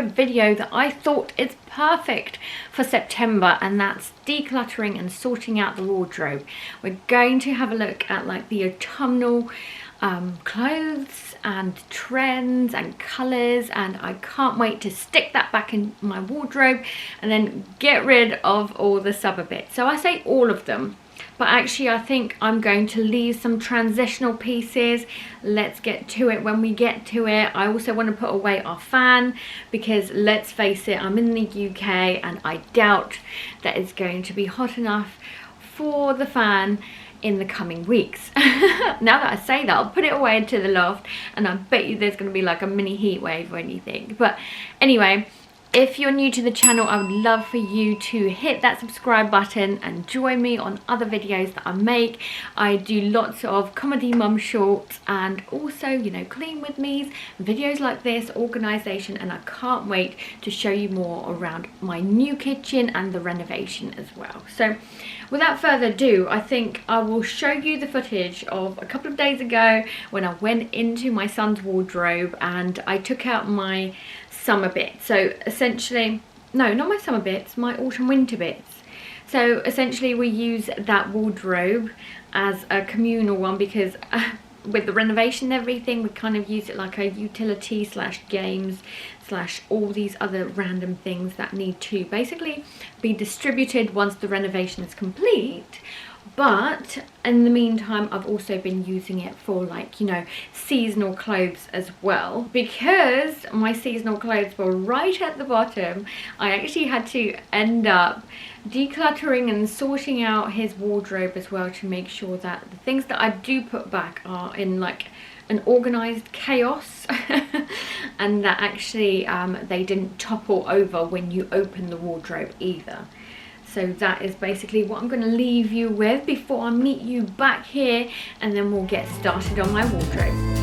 a video that I thought is perfect for September, and that's decluttering and sorting out the wardrobe. We're going to have a look at like the autumnal clothes and trends and colors, and I can't wait to stick that back in my wardrobe and then get rid of all the summer bits. So I say all of them, but actually I think I'm going to leave some transitional pieces. Let's get to it when we get to it. I also want to put away our fan because let's face it, I'm in the UK and I doubt that it's going to be hot enough for the fan in the coming weeks. Now that I say that, I'll put it away into the loft and I bet you there's going to be like a mini heat wave or anything. But anyway, if you're new to the channel, I would love for you to hit that subscribe button and join me on other videos that I make. I do lots of comedy mum shorts and also, you know, clean with me's, videos like this, organisation, and I can't wait to show you more around my new kitchen and the renovation as well. So without further ado, I think I will show you the footage of a couple of days ago when I went into my son's wardrobe and I took out my summer bits. So essentially, no, not my summer bits, my autumn winter bits. So essentially we use that wardrobe as a communal one because with the renovation and everything, we kind of use it like a utility slash games slash all these other random things that need to basically be distributed once the renovation is complete. But in the meantime, I've also been using it for, like, you know, seasonal clothes as well. Because my seasonal clothes were right at the bottom, I actually had to end up decluttering and sorting out his wardrobe as well to make sure that the things that I do put back are in like an organized chaos and that actually they didn't topple over when you open the wardrobe either. So that is basically what I'm going to leave you with before I meet you back here, and then we'll get started on my wardrobe.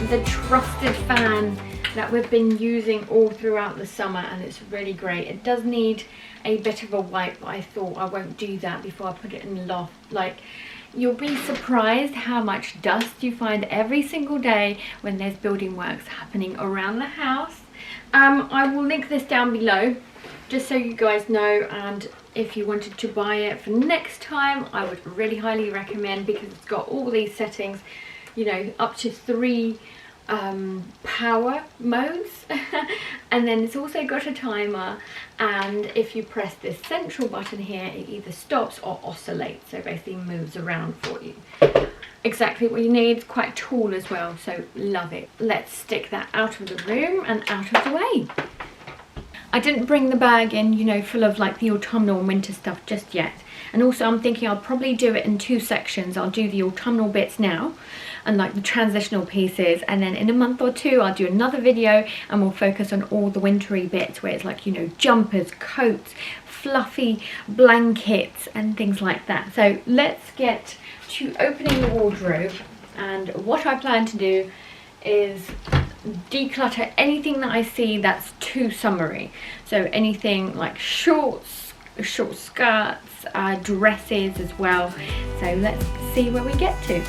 The trusted fan that we've been using all throughout the summer, and it's really great. It does need a bit of a wipe, but I thought I won't do that before I put it in the loft. Like, you'll be surprised how much dust you find every single day when there's building works happening around the house. I will link this down below just so you guys know, and if you wanted to buy it for next time, I would really highly recommend, because it's got all these settings, you know, up to 3 power modes and then it's also got a timer, and if you press this central button here, it either stops or oscillates, so basically moves around for you. Exactly what you need. It's quite tall as well, so love it. Let's stick that out of the room and out of the way. I didn't bring the bag in, you know, full of like the autumnal and winter stuff just yet. And also I'm thinking I'll probably do it in 2 sections. I'll do the autumnal bits now and like the transitional pieces, and then in a month or 2 I'll do another video and we'll focus on all the wintry bits where it's like, you know, jumpers, coats, fluffy blankets and things like that. So let's get to opening the wardrobe, and what I plan to do is declutter anything that I see that's too summery. So anything like shorts, short skirts, dresses as well. So let's see where we get to.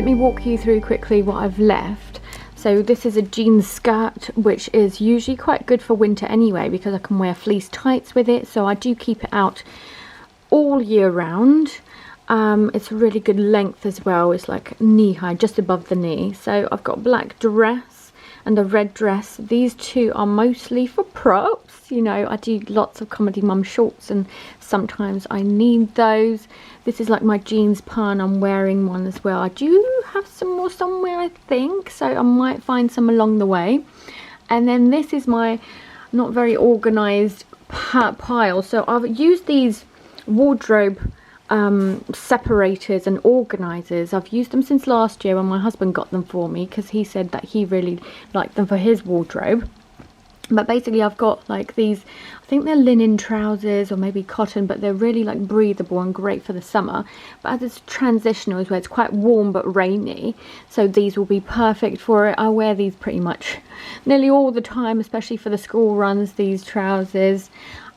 let me walk you through quickly what I've left. So this is a jeans skirt, which is usually quite good for winter anyway, because I can wear fleece tights with it, so I do keep it out all year round. It's a really good length as well. It's like knee high, just above the knee. So I've got a black dress and a red dress. These two are mostly for props. You know, I do lots of comedy mum shorts and sometimes I need those. This is like my jeans pun. I'm wearing one as well. I do have some more somewhere, I think, so I might find some along the way. And then this is my not very organized pile. So I've used these wardrobe separators and organizers. I've used them since last year when my husband got them for me, because he said that he really liked them for his wardrobe. But basically I've got like these, I think they're linen trousers or maybe cotton, but they're really like breathable and great for the summer. But as it's transitional as well, it's quite warm but rainy, so these will be perfect for it. I wear these pretty much nearly all the time, especially for the school runs, these trousers.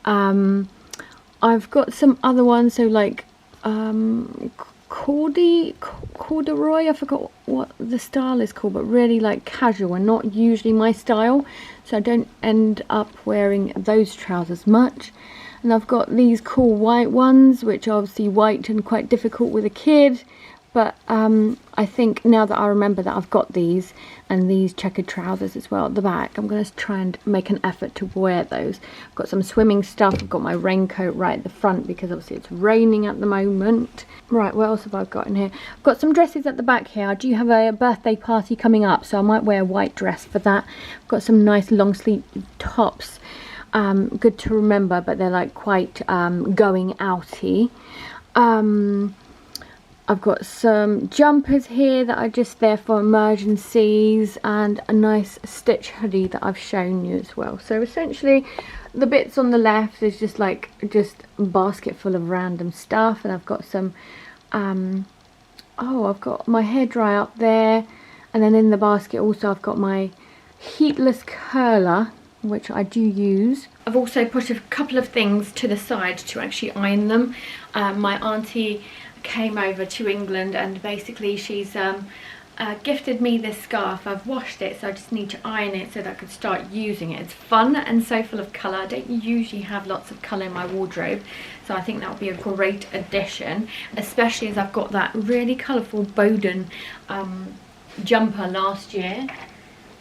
I've got some other ones, so like corduroy, I forgot what the style is called, but really like casual and not usually my style, so I don't end up wearing those trousers much. And I've got these cool white ones, which are obviously white and quite difficult with a kid, but I think now that I remember that I've got these and these checkered trousers as well at the back, I'm going to try and make an effort to wear those. I've got some swimming stuff. I've got my raincoat right at the front because obviously it's raining at the moment. Right, what else have I got in here? I've got some dresses at the back here. I do have a birthday party coming up, so I might wear a white dress for that. I've got some nice long sleeve tops. Good to remember, but they're like quite going outy. I've got some jumpers here that are just there for emergencies, and a nice stitch hoodie that I've shown you as well. So essentially the bits on the left is just a basket full of random stuff, and I've got some I've got my hairdryer up there, and then in the basket also I've got my heatless curler, which I do use. I've also put a couple of things to the side to actually iron them. My auntie came over to England and basically she's gifted me this scarf. I've washed it, so I just need to iron it so that I could start using it. It's fun and so full of colour. I don't usually have lots of colour in my wardrobe, so I think that would be a great addition, especially as I've got that really colourful Bowden jumper last year.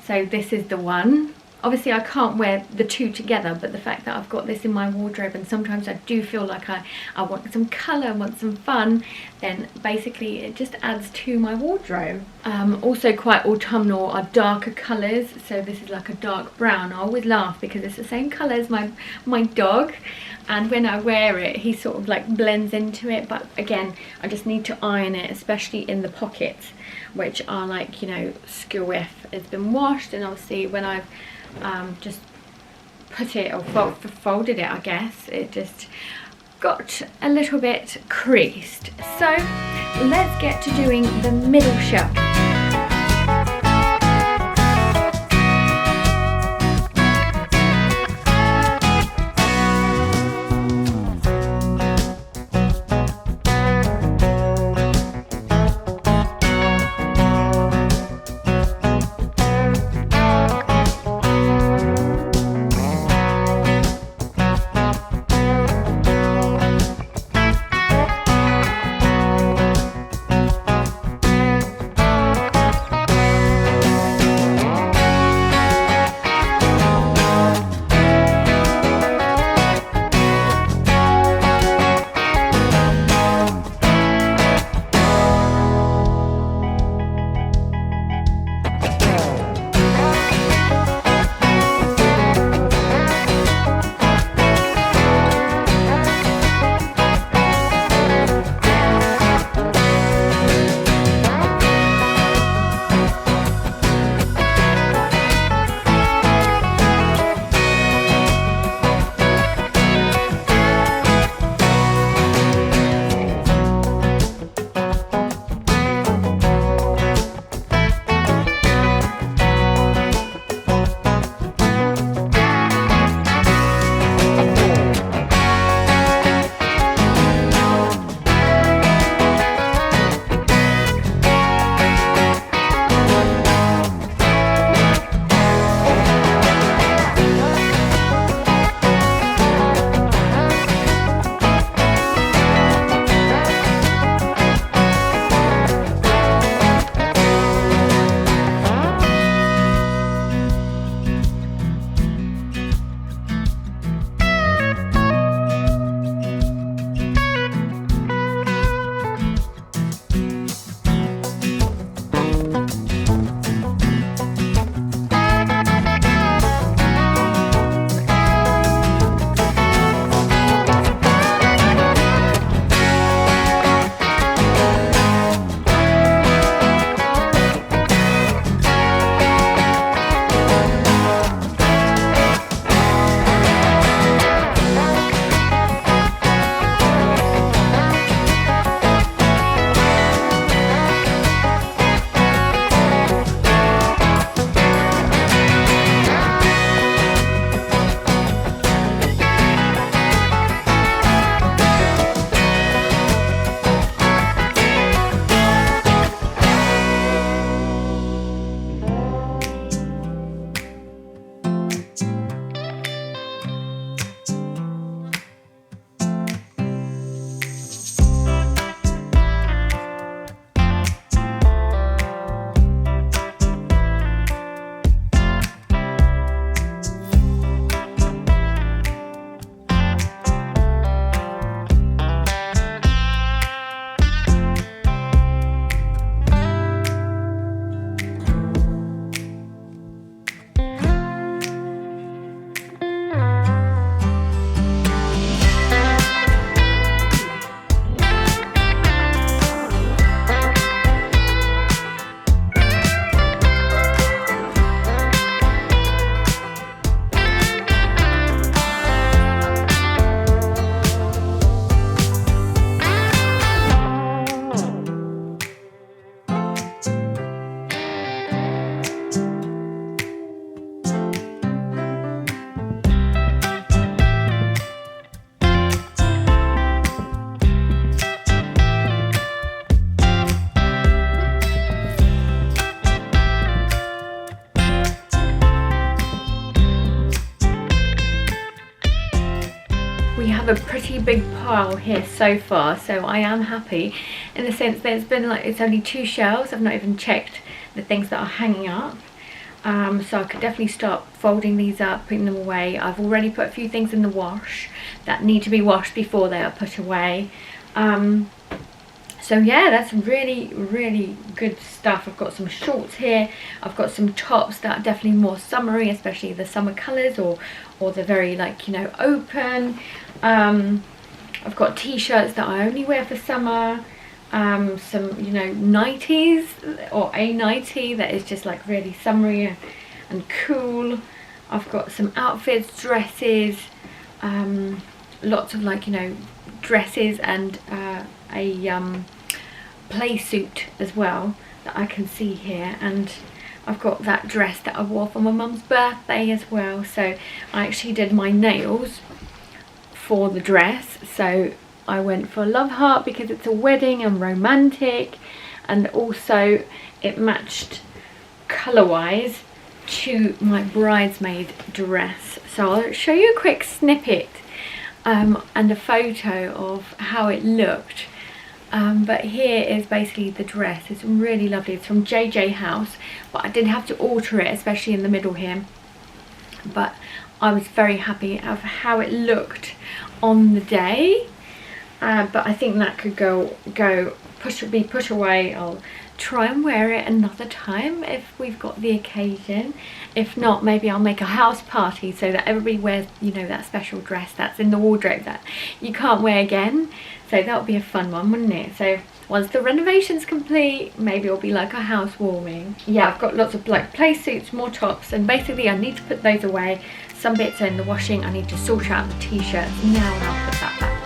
So this is the one. Obviously I can't wear the two together, but the fact that I've got this in my wardrobe, and sometimes I do feel like I want some colour, want some fun, then basically it just adds to my wardrobe. Also quite autumnal are darker colours, so this is like a dark brown. I always laugh because it's the same colour as my dog, and when I wear it he sort of like blends into it, but again I just need to iron it, especially in the pockets, which are like, you know, skew if it's been washed, and obviously when I've just put it or folded it, I guess it just got a little bit creased. So let's get to doing the middle shelf. have a pretty big pile here so far, so I am happy in the sense there's been like, it's only 2 shelves. I've not even checked the things that are hanging up. So I could definitely start folding these up, putting them away. I've already put a few things in the wash that need to be washed before they are put away. So yeah, that's really good stuff. I've got some shorts here. I've got some tops that are definitely more summery, especially the summer colours, or the very, like, you know, open. I've got t-shirts that I only wear for summer. Some, you know, nighties, or a nightie that is just like really summery and cool. I've got some outfits, dresses, lots of, like, you know, dresses, and a play suit as well that I can see here. And I've got that dress that I wore for my mum's birthday as well. So I actually did my nails for the dress, so I went for a love heart because it's a wedding and romantic, and also it matched colour wise to my bridesmaid dress. So I'll show you a quick snippet and a photo of how it looked. But here is basically the dress. It's really lovely. It's from JJ House, but I did have to alter it, especially in the middle here. But I was very happy of how it looked on the day. But I think that could be put away. I'll try and wear it another time if we've got the occasion. If not, maybe I'll make a house party so that everybody wears, you know, that special dress that's in the wardrobe that you can't wear again. So that would be a fun one, wouldn't it? So once the renovation's complete, maybe it'll be like a housewarming. Yeah, I've got lots of like play suits, more tops, and basically I need to put those away. Some bits are in the washing. I need to sort out the t-shirts now, and I'll put that back.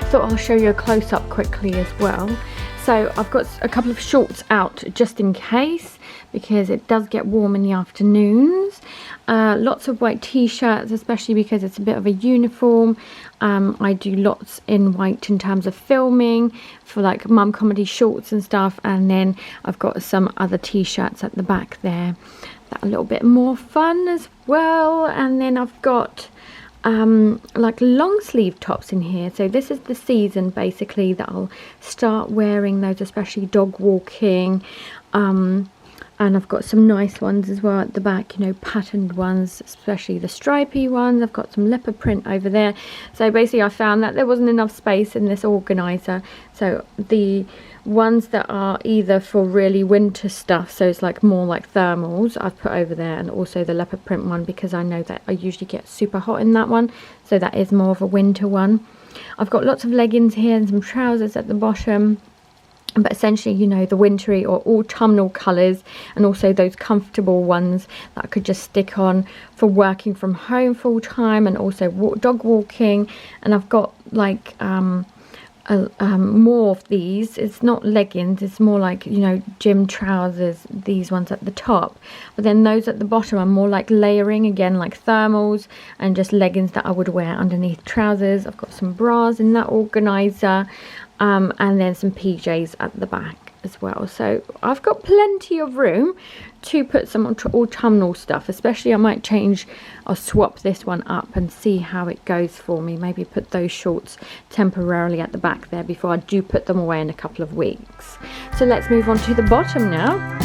Thought I'll show you a close-up quickly as well. So I've got a couple of shorts out just in case, because it does get warm in the afternoons. Lots of white t-shirts, especially because it's a bit of a uniform. I do lots in white in terms of filming for like mum comedy shorts and stuff, and then I've got some other t-shirts at the back there that are a little bit more fun as well. And then I've got like long sleeve tops in here. So this is the season basically that I'll start wearing those, especially dog walking. And I've got some nice ones as well at the back, you know, patterned ones, especially the stripy ones. I've got some leopard print over there. So basically I found that there wasn't enough space in this organizer, so the ones that are either for really winter stuff, so it's like more like thermals, I've put over there, and also the leopard print one because I know that I usually get super hot in that one, so that is more of a winter one. I've got lots of leggings here and some trousers at the bottom, but essentially, you know, the wintry or autumnal colours, and also those comfortable ones that I could just stick on for working from home full time, and also dog walking. And I've got like more of these. It's not leggings, it's more like, you know, gym trousers, these ones at the top, but then those at the bottom are more like layering, again like thermals, and just leggings that I would wear underneath trousers. I've got some bras in that organizer, and then some PJs at the back as well. So I've got plenty of room to put some autumnal stuff, especially I might change or swap this one up and see how it goes for me. Maybe put those shorts temporarily at the back there before I do put them away in a couple of weeks. So let's move on to the bottom now.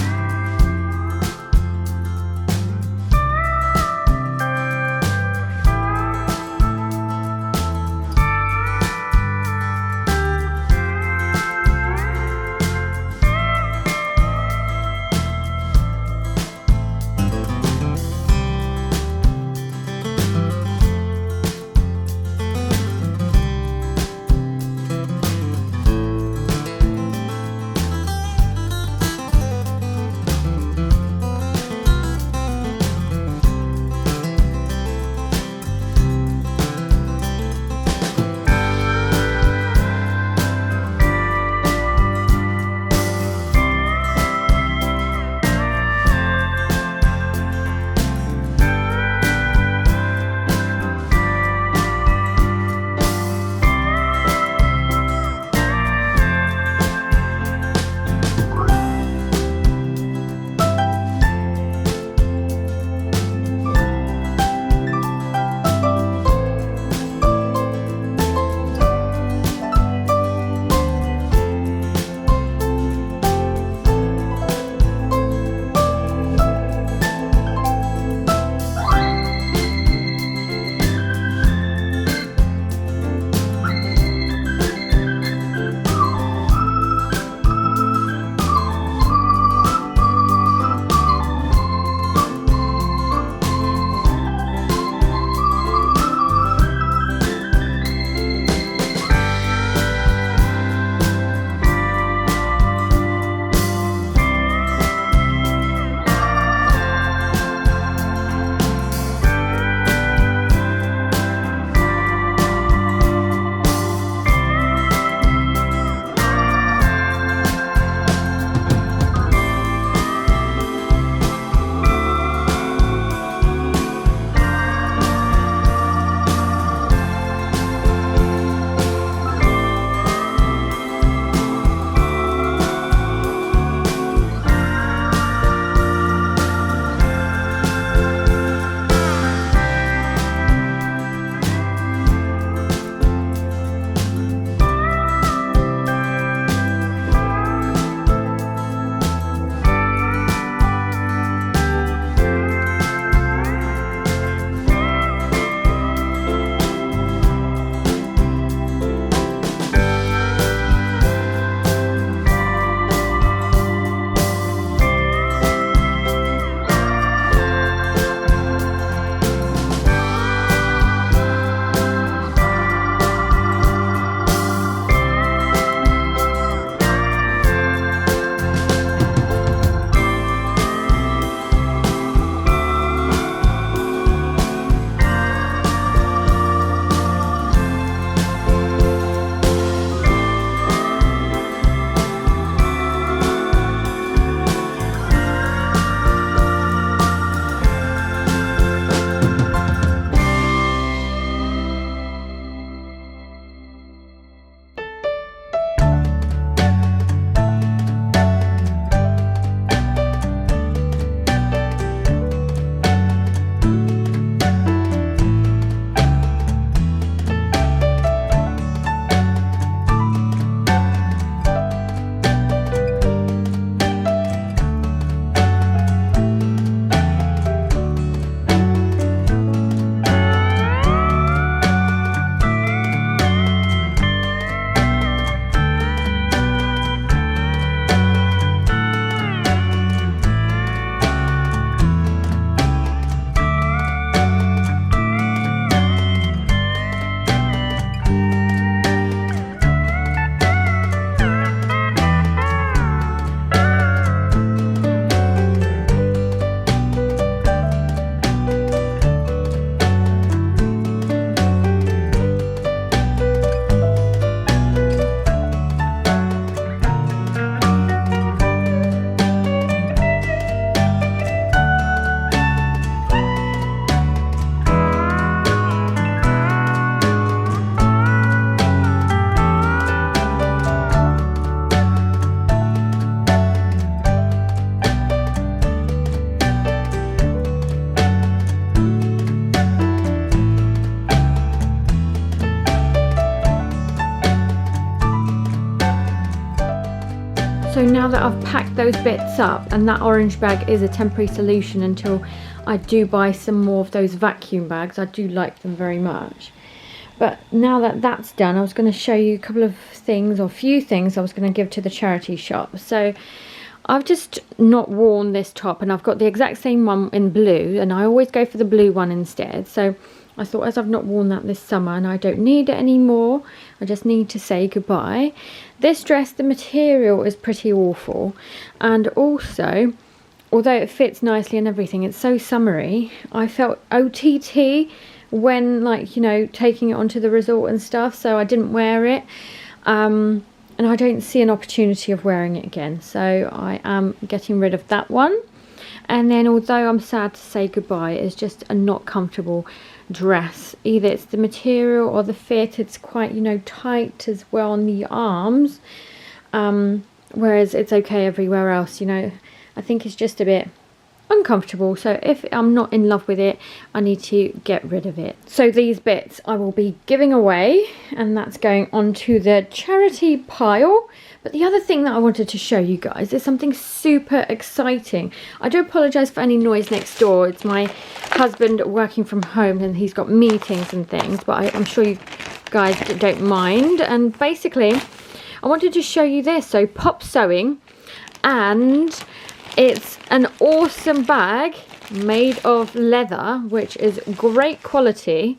So now that I've packed those bits up, and that orange bag is a temporary solution until I do buy some more of those vacuum bags. I do like them very much. But now that that's done, I was going to show you a couple of things, or a few things I was going to give to the charity shop. So I've just not worn this top, and I've got the exact same one in blue, and I always go for the blue one instead. So I thought, as I've not worn that this summer and I don't need it anymore, I just need to say goodbye. This dress, the material is pretty awful, and also, although it fits nicely and everything, it's so summery. I felt OTT when, like, you know, taking it onto the resort and stuff, so I didn't wear it. And I don't see an opportunity of wearing it again, so I am getting rid of that one. And then, although I'm sad to say goodbye, it's just a not comfortable dress. Either it's the material or the fit. It's quite, you know, tight as well on the arms, whereas it's okay everywhere else. You know, I think it's just a bit uncomfortable. So if I'm not in love with it, I need to get rid of it. So these bits I will be giving away, and that's going onto the charity pile. But the other thing that I wanted to show you guys is something super exciting. I do apologise for any noise next door. It's my husband working from home, and he's got meetings and things, but I'm sure you guys don't mind. And basically, I wanted to show you this. So Pop Sewing, and it's an awesome bag made of leather, which is great quality,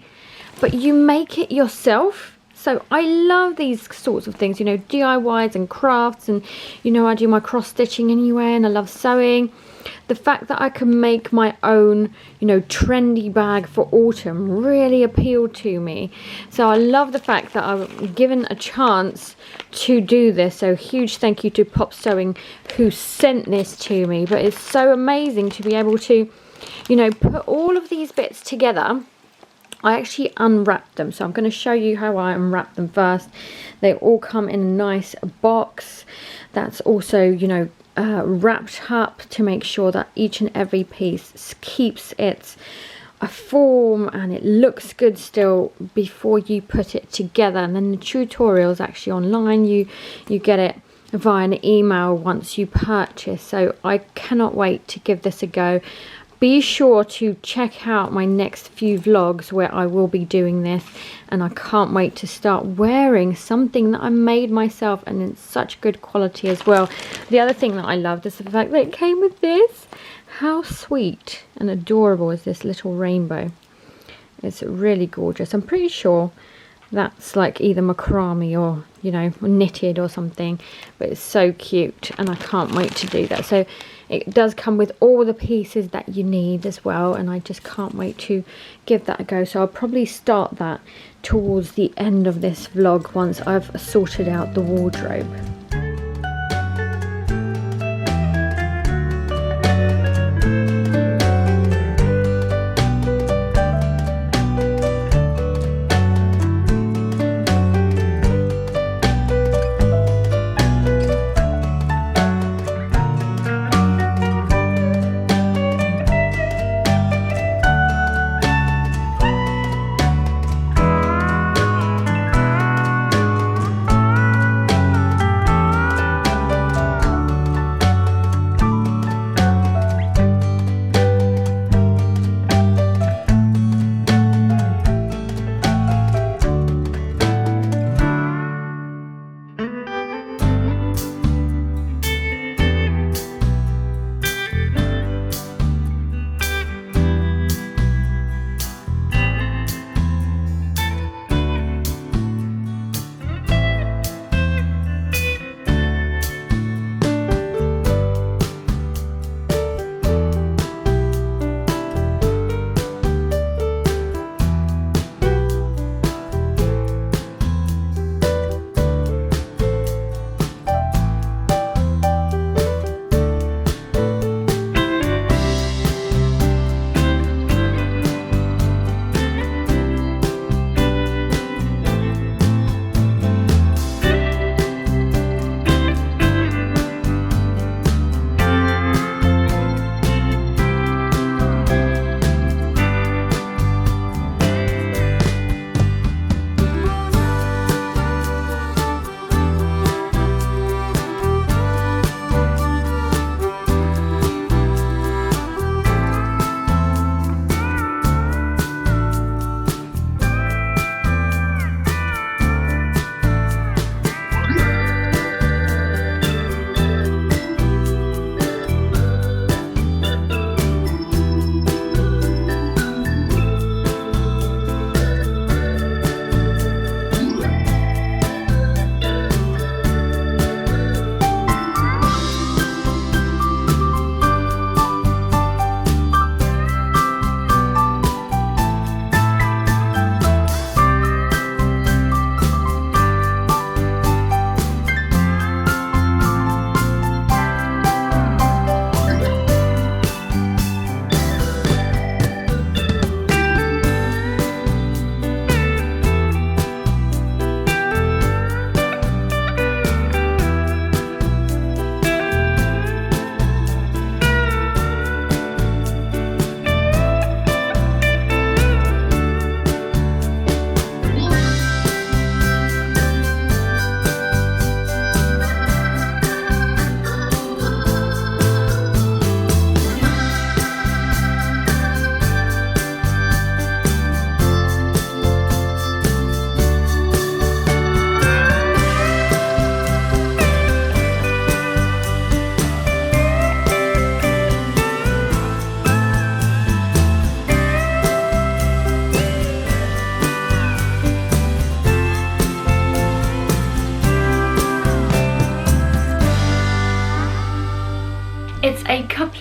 but you make it yourself. So I love these sorts of things, you know, DIYs and crafts, and, you know, I do my cross stitching anyway, and I love sewing. The fact that I can make my own, you know, trendy bag for autumn really appealed to me. So I love the fact that I'm given a chance to do this. So huge thank you to Pop Sewing who sent this to me. But it's so amazing to be able to, you know, put all of these bits together. I actually unwrapped them, so I'm going to show you how I unwrap them first. They all come in a nice box that's also, you know, wrapped up to make sure that each and every piece keeps its form and it looks good still before you put it together. And then the tutorial is actually online. You get it via an email once you purchase. So I cannot wait to give this a go. Be sure to check out my next few vlogs where I will be doing this, and I can't wait to start wearing something that I made myself and in such good quality as well. The other thing that I loved is the fact that it came with this. How sweet and adorable is this little rainbow? It's really gorgeous. I'm pretty sure that's like either macrame or, you know, knitted or something, but it's so cute and I can't wait to do that. So it does come with all the pieces that you need as well, and I just can't wait to give that a go. So I'll probably start that towards the end of this vlog once I've sorted out the wardrobe.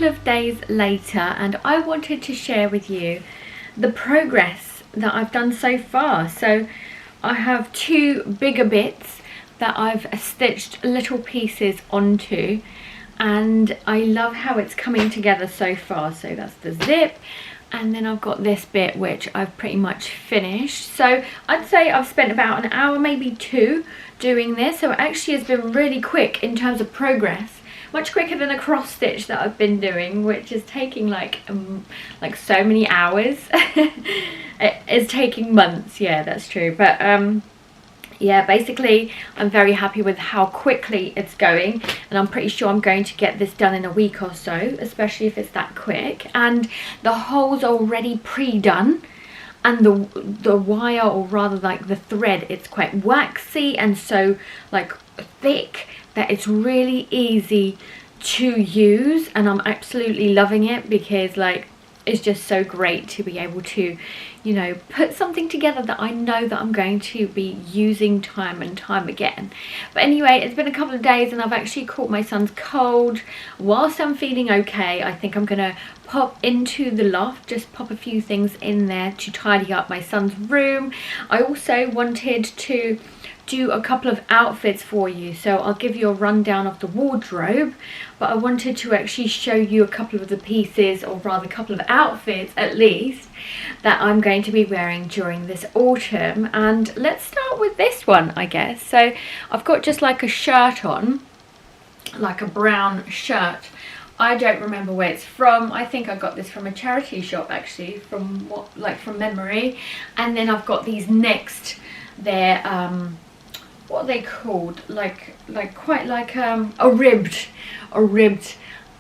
of days later, and I wanted to share with you the progress that I've done so far. So I have 2 bigger bits that I've stitched little pieces onto, and I love how it's coming together so far. So that's the zip, and then I've got this bit which I've pretty much finished. So I'd say I've spent about an hour, maybe 2, doing this. So it actually has been really quick in terms of progress, much quicker than a cross stitch that I've been doing, which is taking like so many hours. It is taking months, yeah, that's true. But yeah, basically I'm very happy with how quickly it's going, and I'm pretty sure I'm going to get this done in a week or so, especially if it's that quick. And the holes are already pre-done, and the wire, or rather like the thread, it's quite waxy and so like thick that it's really easy to use, and I'm absolutely loving it, because like it's just so great to be able to, you know, put something together that I know that I'm going to be using time and time again. But anyway, it's been a couple of days and I've actually caught my son's cold. Whilst I'm feeling okay, I think I'm gonna pop into the loft, just pop a few things in there to tidy up my son's room. I also wanted to do a couple of outfits for you, so I'll give you a rundown of the wardrobe, but I wanted to actually show you a couple of the pieces, or rather a couple of outfits at least, that I'm going to be wearing during this autumn. And let's start with this one, I guess. So I've got just like a shirt on, like a brown shirt. I don't remember where it's from. I think I got this from a charity shop actually, from from memory. And then I've got these next, they're what are they called, quite like a ribbed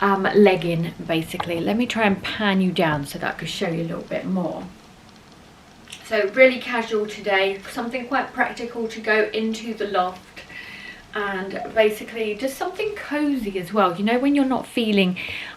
legging basically. Let me try and pan you down so that I could show you a little bit more. So really casual today, something quite practical to go into the loft, and basically just something cozy as well. You know, when you're not feeling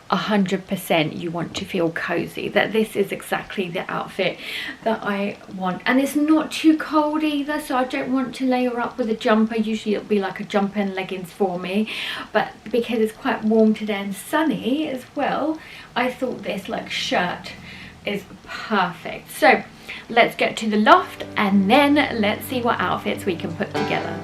100%, you want to feel cozy. That this is exactly the outfit that I want, and it's not too cold either, so I don't want to layer up with a jumper. Usually it'll be like a jumper and leggings for me, but because it's quite warm today and sunny as well, I thought this like shirt is perfect. So let's get to the loft and then let's see what outfits we can put together.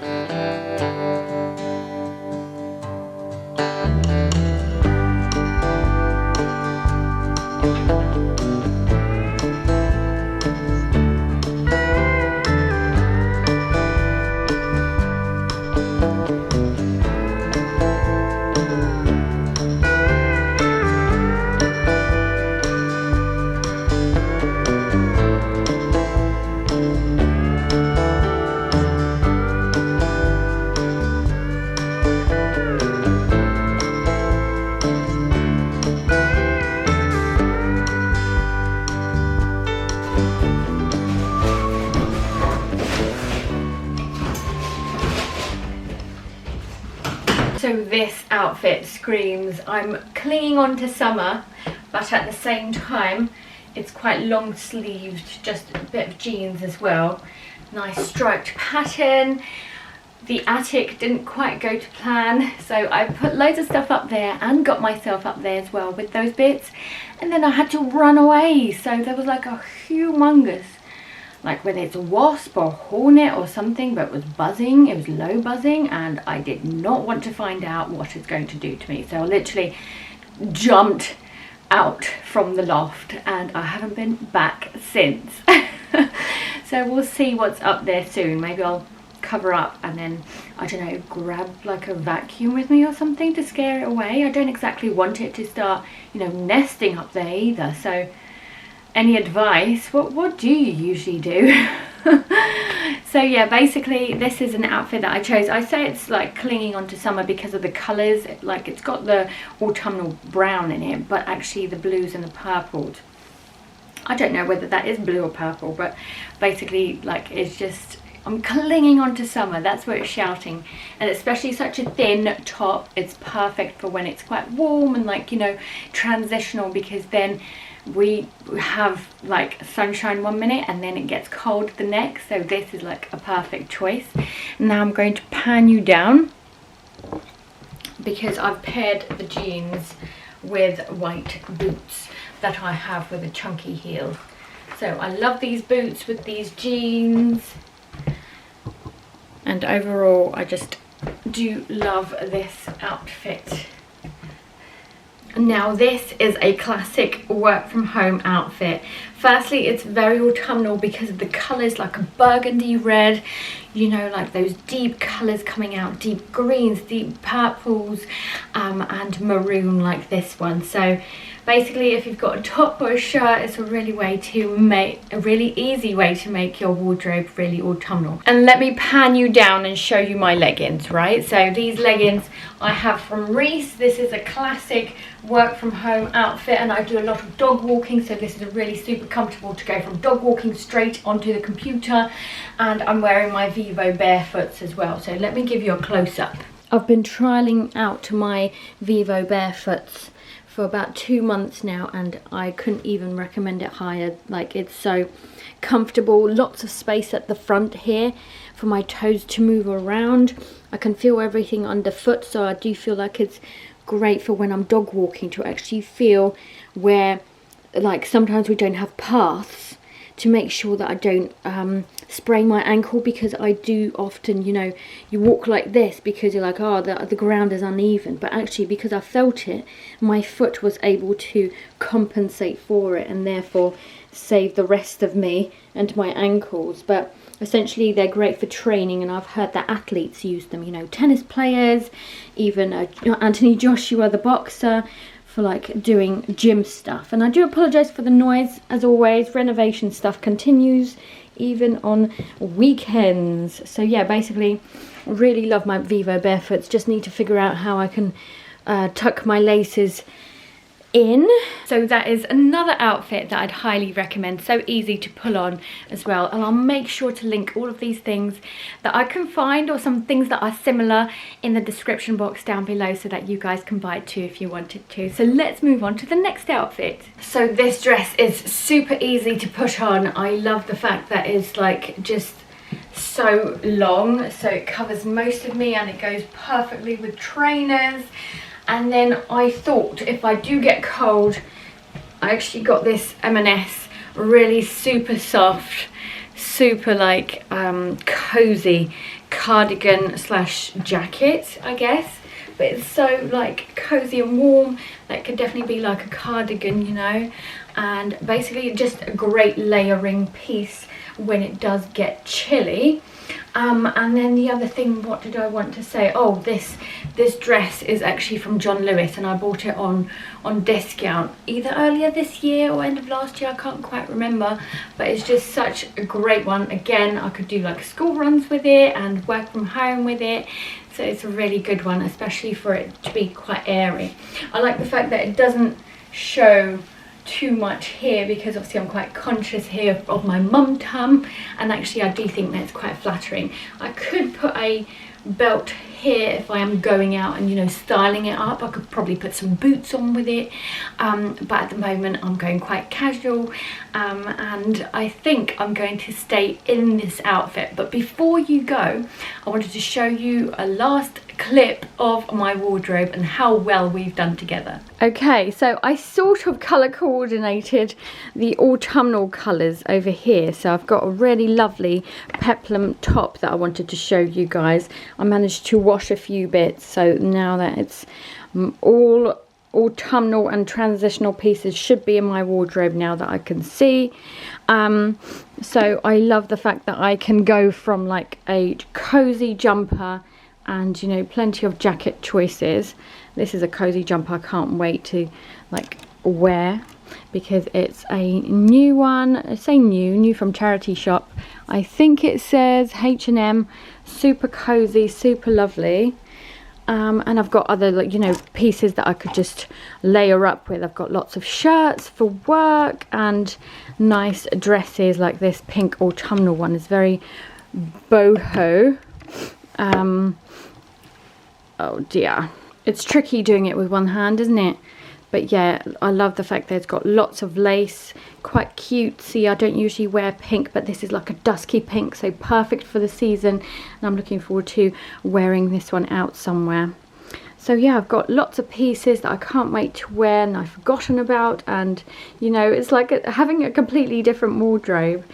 So this outfit screams I'm clinging on to summer, but at the same time it's quite long sleeved, just a bit of jeans as well. Nice striped pattern. The attic didn't quite go to plan, so I put loads of stuff up there and got myself up there as well with those bits, and then I had to run away. So there was like a humongous, like whether it's a wasp or hornet or something, but it was buzzing, it was low buzzing, and I did not want to find out what it's going to do to me. So I literally jumped out from the loft and I haven't been back since. So we'll see what's up there soon. Maybe I'll cover up and then, I don't know, grab like a vacuum with me or something to scare it away. I don't exactly want it to start, you know, nesting up there either. So any advice? What do you usually do? So yeah, basically this is an outfit that I chose. I say it's like clinging onto summer because of the colours. Like it's got the autumnal brown in it, but actually the blues and the purples. I don't know whether that is blue or purple, but basically like it's just, I'm clinging onto summer. That's what it's shouting. And especially such a thin top, it's perfect for when it's quite warm and like, you know, transitional, because then we have like sunshine one minute and then it gets cold the next. So this is like a perfect choice. Now I'm going to pan you down because I've paired the jeans with white boots that I have with a chunky heel. So I love these boots with these jeans, and overall I just do love this outfit. Now this is a classic work from home outfit. Firstly, it's very autumnal because of the colours, like a burgundy red, you know, like those deep colours coming out, deep greens, deep purples, and maroon like this one. So basically, if you've got a top or a shirt, it's a really easy way to make your wardrobe really autumnal. And let me pan you down and show you my leggings, right? So these leggings I have from Reese. This is a classic work from home outfit, and I do a lot of dog walking, so this is really super comfortable to go from dog walking straight onto the computer. And I'm wearing my Vivo barefoots as well, so let me give you a close-up. I've been trialing out my Vivo barefoots for about 2 months now, and I couldn't even recommend it higher. Like, it's so comfortable, lots of space at the front here for my toes to move around. I can feel everything underfoot, so I do feel like it's great for when I'm dog walking, to actually feel where, like, sometimes we don't have paths, to make sure that I don't sprain my ankle, because I do often, you know, you walk like this because you're like, oh, the ground is uneven, but actually because I felt it, my foot was able to compensate for it and therefore save the rest of me and my ankles. But essentially they're great for training, and I've heard that athletes use them, you know, tennis players, even Anthony Joshua, the boxer, for like doing gym stuff. And I do apologise for the noise, as always. Renovation stuff continues even on weekends. So yeah, basically really love my Vivo barefoots. Just need to figure out how I can tuck my laces in. So that is another outfit that I'd highly recommend. So easy to pull on as well, and I'll make sure to link all of these things that I can find, or some things that are similar, in the description box down below, so that you guys can buy it too if you wanted to. So let's move on to the next outfit. So this dress is super easy to put on. I love the fact that it's like just so long, so it covers most of me, and it goes perfectly with trainers. And then I thought, if I do get cold, I actually got this M&S, really super soft, super like cozy cardigan slash jacket, I guess. But it's so like cozy and warm that could definitely be like a cardigan, you know. And basically just a great layering piece when it does get chilly. And then the other thing, what did I want to say? Oh, this dress is actually from John Lewis, and I bought it on discount either earlier this year or end of last year, I can't quite remember. But it's just such a great one. Again, I could do like school runs with it and work from home with it. So it's a really good one, especially for it to be quite airy. I like the fact that it doesn't show too much here, because obviously I'm quite conscious here of my mum tum, and actually I do think that's quite flattering. I could put a belt here if I am going out and, you know, styling it up. I could probably put some boots on with it, but at the moment I'm going quite casual, and I think I'm going to stay in this outfit. But before you go, I wanted to show you a last clip of my wardrobe and how well we've done together. Okay, so I sort of colour coordinated the autumnal colours over here. So I've got a really lovely peplum top that I wanted to show you guys. I managed to wash a few bits, so now that it's all autumnal and transitional pieces should be in my wardrobe now that I can see. So I love the fact that I can go from like a cozy jumper and, you know, plenty of jacket choices. This is a cozy jumper I can't wait to like wear, because it's a new one. I say new from charity shop. I think it says H&M. Super cozy, super lovely. And I've got other, like, you know, pieces that I could just layer up with. I've got lots of shirts for work and nice dresses, like this pink autumnal one is very boho. Oh dear, it's tricky doing it with one hand, isn't it? But yeah, I love the fact that it's got lots of lace, quite cutesy. I don't usually wear pink, but this is like a dusky pink, so perfect for the season, and I'm looking forward to wearing this one out somewhere. So yeah, I've got lots of pieces that I can't wait to wear and I've forgotten about, and you know, it's like having a completely different wardrobe,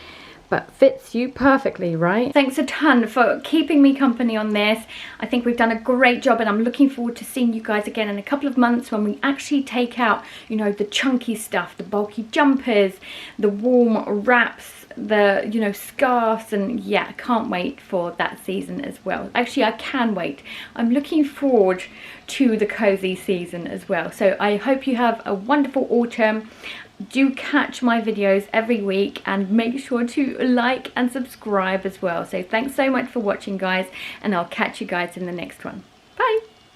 but fits you perfectly, right? Thanks a ton for keeping me company on this. I think we've done a great job, and I'm looking forward to seeing you guys again in a couple of months when we actually take out, you know, the chunky stuff, the bulky jumpers, the warm wraps, the, you know, scarves, and yeah, I can't wait for that season as well. Actually, I can wait. I'm looking forward to the cozy season as well. So I hope you have a wonderful autumn. Do catch my videos every week and make sure to like and subscribe as well. So thanks so much for watching, guys, and I'll catch you guys in the next one. Bye.